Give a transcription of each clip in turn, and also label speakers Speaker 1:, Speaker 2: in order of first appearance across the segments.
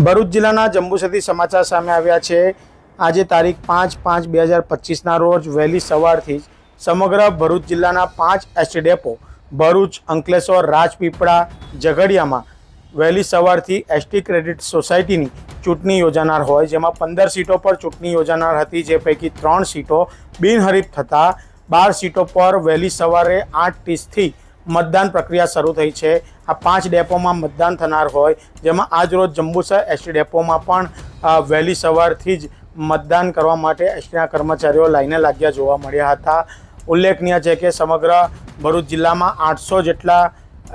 Speaker 1: ભરૂચ જિલ્લાના જંબુસરથી સમાચાર સામે આવ્યા છે। આજે તારીખ 5/5/2025ના રોજ વહેલી સવારથી જ સમગ્ર ભરૂચ જિલ્લાના 5 એસટી ડેપો ભરૂચ, અંકલેશ્વર, રાજપીપળા, ઝઘડિયામાં વહેલી સવારથી એસટી ક્રેડિટ સોસાયટીની ચૂંટણી યોજાનાર હોય, જેમાં 15 સીટો પર ચૂંટણી યોજાનાર હતી, જે પૈકી 3 સીટો બિનહરીફ થતાં 12 સીટો પર વહેલી સવારે 8:30થી मतदान प्रक्रिया शुरू थई है। आ 5 डेपो में मतदान थनार होय, जेमां आज रोज जंबूसर एसटी डेपो में पण वहेली सवारथी ज मतदान करवा माटे एसटीना कर्मचारीओ लाईने लाग्या जोवा मळ्या हता। उल्लेखनीय है कि समग्र भरूच जिल्ला में 800 जेटला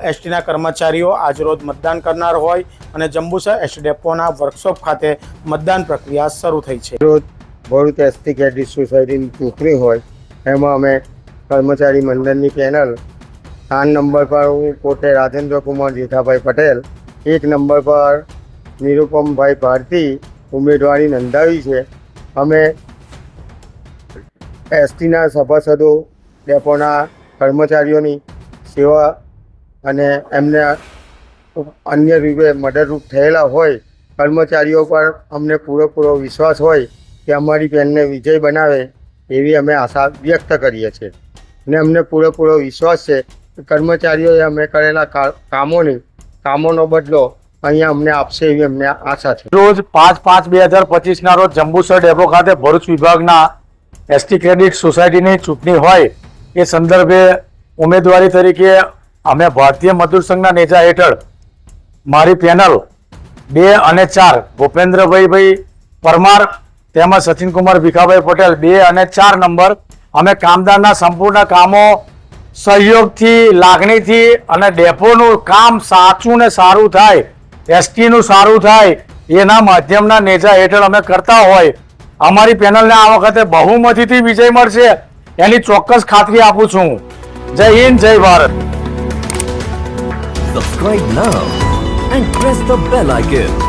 Speaker 1: एसटीना कर्मचारीओ आज रोज मतदान करनार होय अने जंबूसर एसटी डेपोना वर्कशॉप खाते मतदान प्रक्रिया शुरू थई है।
Speaker 2: रोज भरूच एसटी क्रेडिट सोसायटी चूंटणी होय, एमां अमे कर्मचारी मंडळनी पेनल 3 नंबर पर हूँ पोते राजेंद्र कुमार जेठाभाई पटेल, 1 नंबर पर निरुपम भाई भारती उम्मीदवारी नोंधावी है। अमे एसटीना सभासदों डेपोना कर्मचारीओनी सेवा अने एमने अन्य रूपे मददरूप थयेला होय कर्मचारीओ पर अमने पूरेपूरो विश्वास होय कि अमारी पेनने विजय बनावे एवी अमे आशा व्यक्त करीए छीए ने अमने पूरेपूरो विश्वास है कर्मचारीओए अमे करेला कामोनो बदलो अहींया अमने आपशे एवी अमने आशा छे।
Speaker 3: रोज 5/5/2025 रोज जंबूसर डेपो खाते भरूच विभागना एसटी क्रेडिट सोसायटीनी चूंटणी होय ए संदर्भे उमेदवारी तरीके अमे भारतीय मजदूर संघना नेजा हेठळ मारी पेनल 2 અને 4 भूपेन्द्रभाई परमार तेमज सचिन कुमार भीखाभाई पटेल 2 અને 4 नंबर अमे कामदारना संपूर्ण कामों सहयोगथी लागणीथी अने डेपोनुं काम साचुं ने सारूं थाय, एसटीनुं सारूं थाय एना माध्यमना नेजा हेठळ अमे करता होय अमारी पेनलने आ वखते बहुमतीथी विजय मळशे एनी चोक्कस खातरी आपुं छुं। जय हिंद, जय Bharat.
Speaker 4: Subscribe now and press the bell icon.